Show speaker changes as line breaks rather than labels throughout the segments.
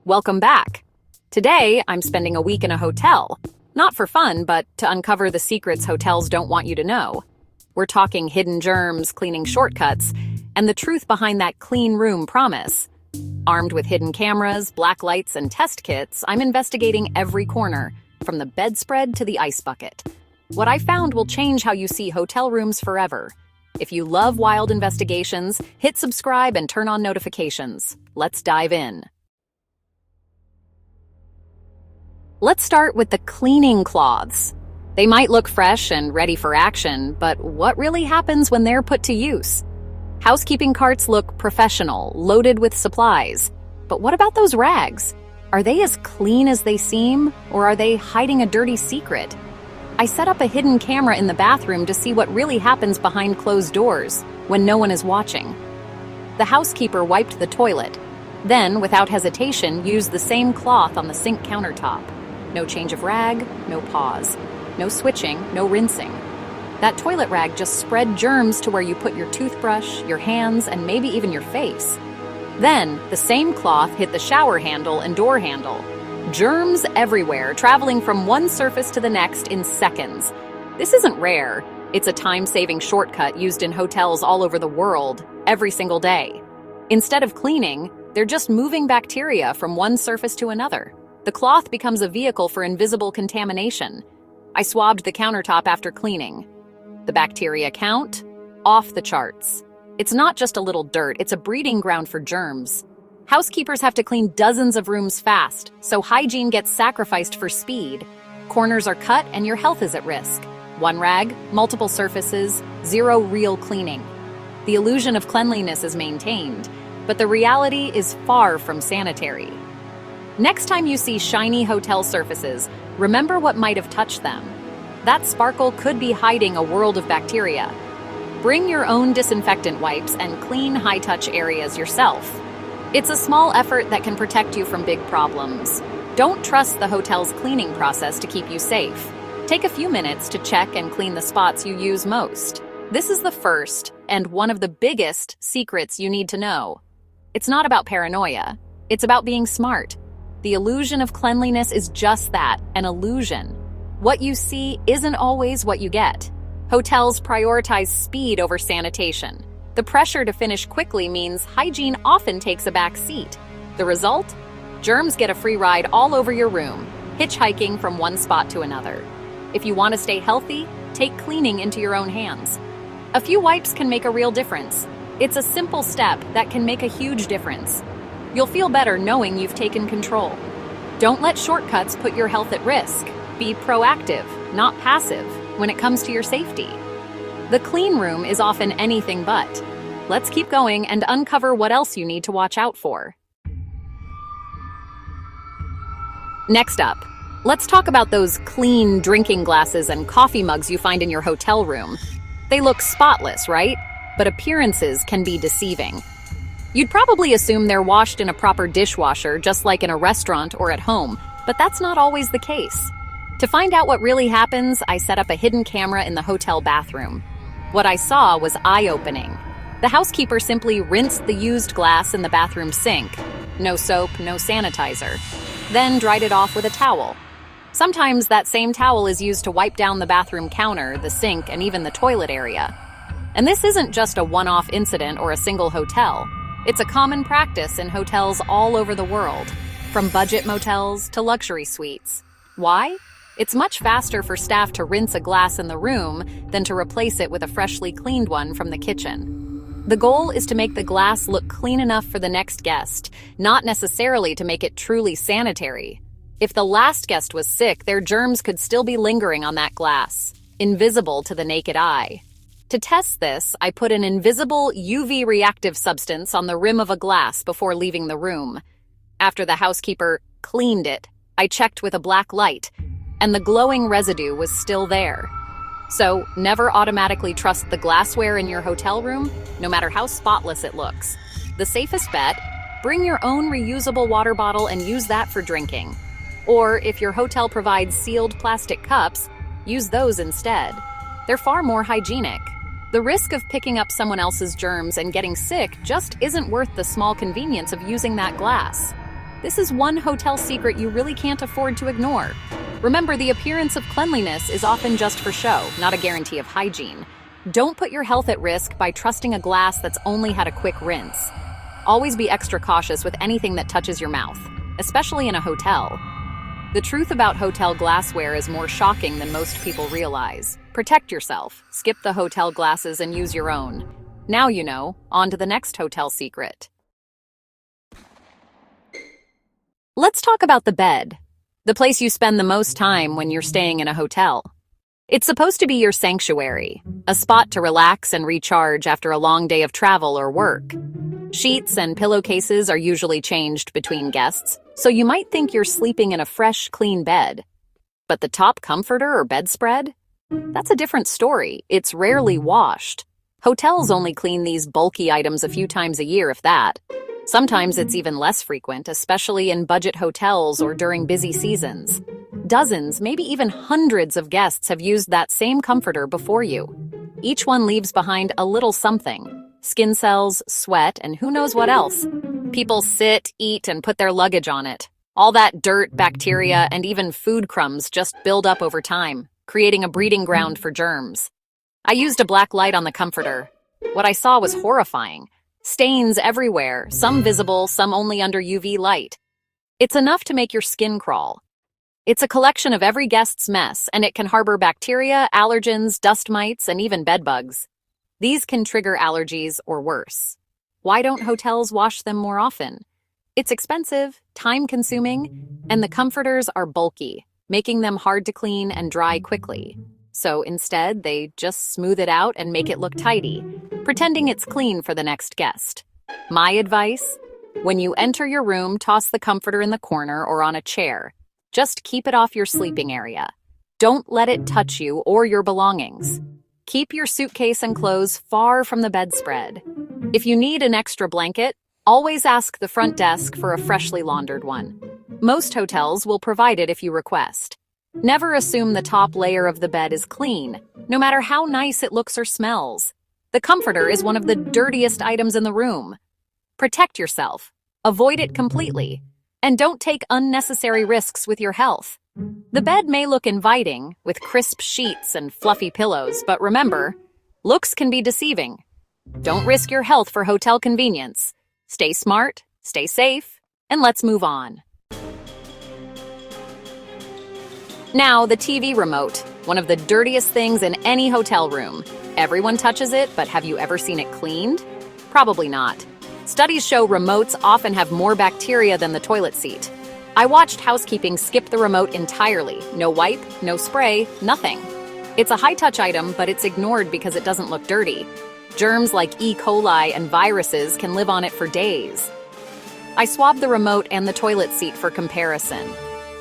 Welcome back. Today, I'm spending a week in a hotel. Not for fun, but to uncover the secrets hotels don't want you to know. We're talking hidden germs, cleaning shortcuts, and the truth behind that clean room promise. Armed with hidden cameras, black lights, and test kits, I'm investigating every corner, from the bedspread to the ice bucket. What I found will change how you see hotel rooms forever. If you love wild investigations, hit subscribe and turn on notifications. Let's dive in. Let's start with the cleaning cloths. They might look fresh and ready for action, but what really happens when they're put to use? Housekeeping carts look professional, loaded with supplies. But what about those rags? Are they as clean as they seem, or are they hiding a dirty secret? I set up a hidden camera in the bathroom to see what really happens behind closed doors when no one is watching. The housekeeper wiped the toilet, then, without hesitation, used the same cloth on the sink countertop. No change of rag, no pause. No switching, no rinsing. That toilet rag just spread germs to where you put your toothbrush, your hands, and maybe even your face. Then, the same cloth hit the shower handle and door handle. Germs everywhere, traveling from one surface to the next in seconds. This isn't rare. It's a time-saving shortcut used in hotels all over the world, every single day. Instead of cleaning, they're just moving bacteria from one surface to another. The cloth becomes a vehicle for invisible contamination. I swabbed the countertop after cleaning. The bacteria count? Off the charts. It's not just a little dirt, it's a breeding ground for germs. Housekeepers have to clean dozens of rooms fast, so hygiene gets sacrificed for speed. Corners are cut and your health is at risk. One rag, multiple surfaces, zero real cleaning. The illusion of cleanliness is maintained, but the reality is far from sanitary. Next time you see shiny hotel surfaces, remember what might have touched them. That sparkle could be hiding a world of bacteria. Bring your own disinfectant wipes and clean high-touch areas yourself. It's a small effort that can protect you from big problems. Don't trust the hotel's cleaning process to keep you safe. Take a few minutes to check and clean the spots you use most. This is the first and one of the biggest secrets you need to know. It's not about paranoia. It's about being smart. The illusion of cleanliness is just that, an illusion. What you see isn't always what you get. Hotels prioritize speed over sanitation. The pressure to finish quickly means hygiene often takes a back seat. The result? Germs get a free ride all over your room, hitchhiking from one spot to another. If you want to stay healthy, take cleaning into your own hands. A few wipes can make a real difference. It's a simple step that can make a huge difference. You'll feel better knowing you've taken control. Don't let shortcuts put your health at risk. Be proactive, not passive, when it comes to your safety. The clean room is often anything but. Let's keep going and uncover what else you need to watch out for. Next up, let's talk about those clean drinking glasses and coffee mugs you find in your hotel room. They look spotless, right? But appearances can be deceiving. You'd probably assume they're washed in a proper dishwasher, just like in a restaurant or at home, but that's not always the case. To find out what really happens, I set up a hidden camera in the hotel bathroom. What I saw was eye-opening. The housekeeper simply rinsed the used glass in the bathroom sink. No soap, no sanitizer. Then dried it off with a towel. Sometimes that same towel is used to wipe down the bathroom counter, the sink, and even the toilet area. And this isn't just a one-off incident or a single hotel. It's a common practice in hotels all over the world, from budget motels to luxury suites. Why? It's much faster for staff to rinse a glass in the room than to replace it with a freshly cleaned one from the kitchen. The goal is to make the glass look clean enough for the next guest, not necessarily to make it truly sanitary. If the last guest was sick, their germs could still be lingering on that glass, invisible to the naked eye. To test this, I put an invisible UV reactive substance on the rim of a glass before leaving the room. After the housekeeper cleaned it, I checked with a black light, and the glowing residue was still there. So, never automatically trust the glassware in your hotel room, no matter how spotless it looks. The safest bet? Bring your own reusable water bottle and use that for drinking. Or, if your hotel provides sealed plastic cups, use those instead. They're far more hygienic. The risk of picking up someone else's germs and getting sick just isn't worth the small convenience of using that glass. This is one hotel secret you really can't afford to ignore. Remember, the appearance of cleanliness is often just for show, not a guarantee of hygiene. Don't put your health at risk by trusting a glass that's only had a quick rinse. Always be extra cautious with anything that touches your mouth, especially in a hotel. The truth about hotel glassware is more shocking than most people realize. Protect yourself, skip the hotel glasses and use your own. Now you know, on to the next hotel secret. Let's talk about the bed, the place you spend the most time when you're staying in a hotel. It's supposed to be your sanctuary, a spot to relax and recharge after a long day of travel or work. Sheets and pillowcases are usually changed between guests, so you might think you're sleeping in a fresh, clean bed. But the top comforter or bedspread? That's a different story. It's rarely washed. Hotels only clean these bulky items a few times a year, if that. Sometimes it's even less frequent, especially in budget hotels or during busy seasons. Dozens, maybe even hundreds of guests have used that same comforter before you. Each one leaves behind a little something. Skin cells, sweat, and who knows what else. People sit, eat, and put their luggage on it. All that dirt, bacteria, and even food crumbs just build up over time, creating a breeding ground for germs. I used a black light on the comforter. What I saw was horrifying. Stains everywhere, some visible, some only under UV light. It's enough to make your skin crawl. It's a collection of every guest's mess, and it can harbor bacteria, allergens, dust mites, and even bedbugs. These can trigger allergies or worse. Why don't hotels wash them more often? It's expensive, time-consuming, and the comforters are bulky, making them hard to clean and dry quickly. So instead, they just smooth it out and make it look tidy, pretending it's clean for the next guest. My advice? When you enter your room, toss the comforter in the corner or on a chair. Just keep it off your sleeping area. Don't let it touch you or your belongings. Keep your suitcase and clothes far from the bedspread. If you need an extra blanket, always ask the front desk for a freshly laundered one. Most hotels will provide it if you request. Never assume the top layer of the bed is clean, no matter how nice it looks or smells. The comforter is one of the dirtiest items in the room. Protect yourself, avoid it completely, and don't take unnecessary risks with your health. The bed may look inviting, with crisp sheets and fluffy pillows, but remember, looks can be deceiving. Don't risk your health for hotel convenience. Stay smart, stay safe, and let's move on. Now, the TV remote, one of the dirtiest things in any hotel room. Everyone touches it, but have you ever seen it cleaned? Probably not. Studies show remotes often have more bacteria than the toilet seat. I watched housekeeping skip the remote entirely. No wipe, no spray, nothing. It's a high-touch item, but it's ignored because it doesn't look dirty. Germs like E. coli and viruses can live on it for days. I swabbed the remote and the toilet seat for comparison.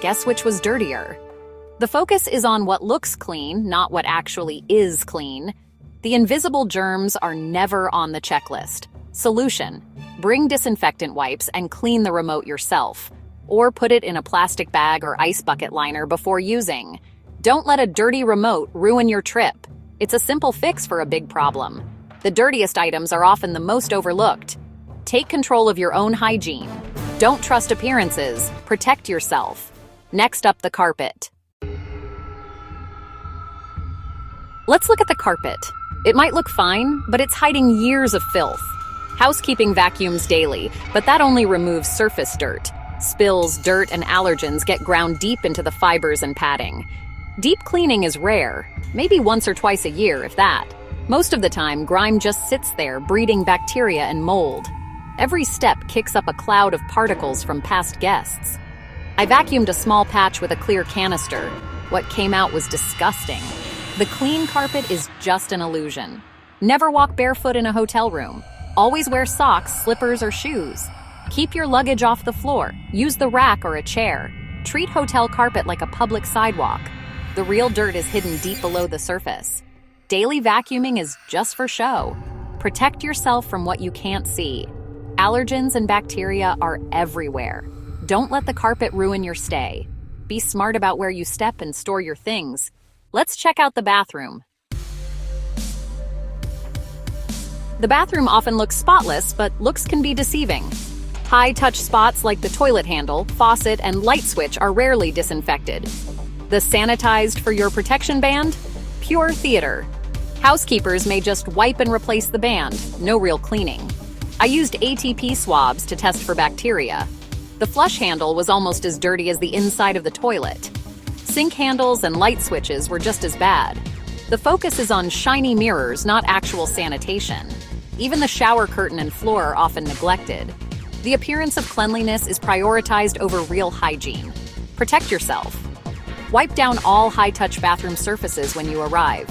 Guess which was dirtier? The focus is on what looks clean, not what actually is clean. The invisible germs are never on the checklist. Solution: bring disinfectant wipes and clean the remote yourself. Or put it in a plastic bag or ice bucket liner before using. Don't let a dirty remote ruin your trip. It's a simple fix for a big problem. The dirtiest items are often the most overlooked. Take control of your own hygiene. Don't trust appearances. Protect yourself. Next up, the carpet. Let's look at the carpet. It might look fine, but it's hiding years of filth. Housekeeping vacuums daily, but that only removes surface dirt. Spills, dirt, and allergens get ground deep into the fibers and padding. Deep cleaning is rare, maybe once or twice a year, if that. Most of the time, grime just sits there, breeding bacteria and mold. Every step kicks up a cloud of particles from past guests. I vacuumed a small patch with a clear canister. What came out was disgusting. The clean carpet is just an illusion. Never walk barefoot in a hotel room. Always wear socks, slippers, or shoes. Keep your luggage off the floor. Use the rack or a chair. Treat hotel carpet like a public sidewalk. The real dirt is hidden deep below the surface. Daily vacuuming is just for show. Protect yourself from what you can't see. Allergens and bacteria are everywhere. Don't let the carpet ruin your stay. Be smart about where you step and store your things. Let's check out the bathroom. The bathroom often looks spotless, but looks can be deceiving. High-touch spots like the toilet handle, faucet, and light switch are rarely disinfected. The sanitized for your protection band? Pure theater. Housekeepers may just wipe and replace the band, no real cleaning. I used ATP swabs to test for bacteria. The flush handle was almost as dirty as the inside of the toilet. Sink handles and light switches were just as bad. The focus is on shiny mirrors, not actual sanitation. Even the shower curtain and floor are often neglected. The appearance of cleanliness is prioritized over real hygiene. Protect yourself. Wipe down all high-touch bathroom surfaces when you arrive.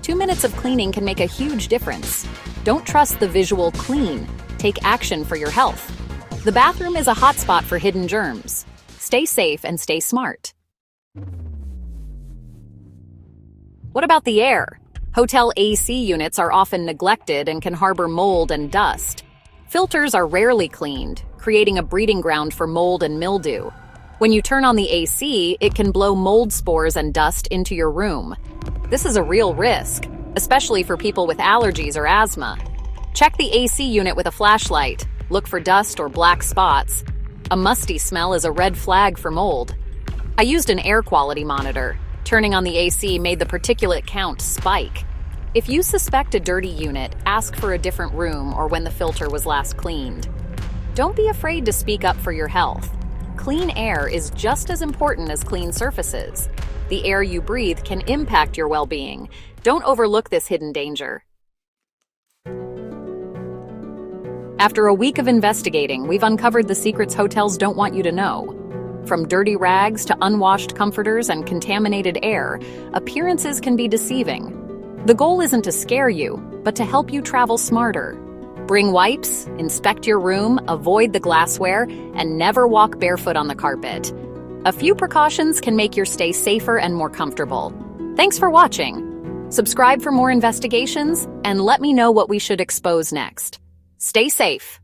2 minutes of cleaning can make a huge difference. Don't trust the visual clean. Take action for your health. The bathroom is a hotspot for hidden germs. Stay safe and stay smart. What about the air? Hotel AC units are often neglected and can harbor mold and dust. Filters are rarely cleaned, creating a breeding ground for mold and mildew. When you turn on the AC, it can blow mold spores and dust into your room. This is a real risk, especially for people with allergies or asthma. Check the AC unit with a flashlight. Look for dust or black spots. A musty smell is a red flag for mold. I used an air quality monitor. Turning on the AC made the particulate count spike. If you suspect a dirty unit, ask for a different room or when the filter was last cleaned. Don't be afraid to speak up for your health. Clean air is just as important as clean surfaces. The air you breathe can impact your well-being. Don't overlook this hidden danger. After a week of investigating, we've uncovered the secrets hotels don't want you to know. From dirty rags to unwashed comforters and contaminated air, appearances can be deceiving. The goal isn't to scare you, but to help you travel smarter. Bring wipes, inspect your room, avoid the glassware, and never walk barefoot on the carpet. A few precautions can make your stay safer and more comfortable. Thanks for watching. Subscribe for more investigations, and let me know what we should expose next. Stay safe.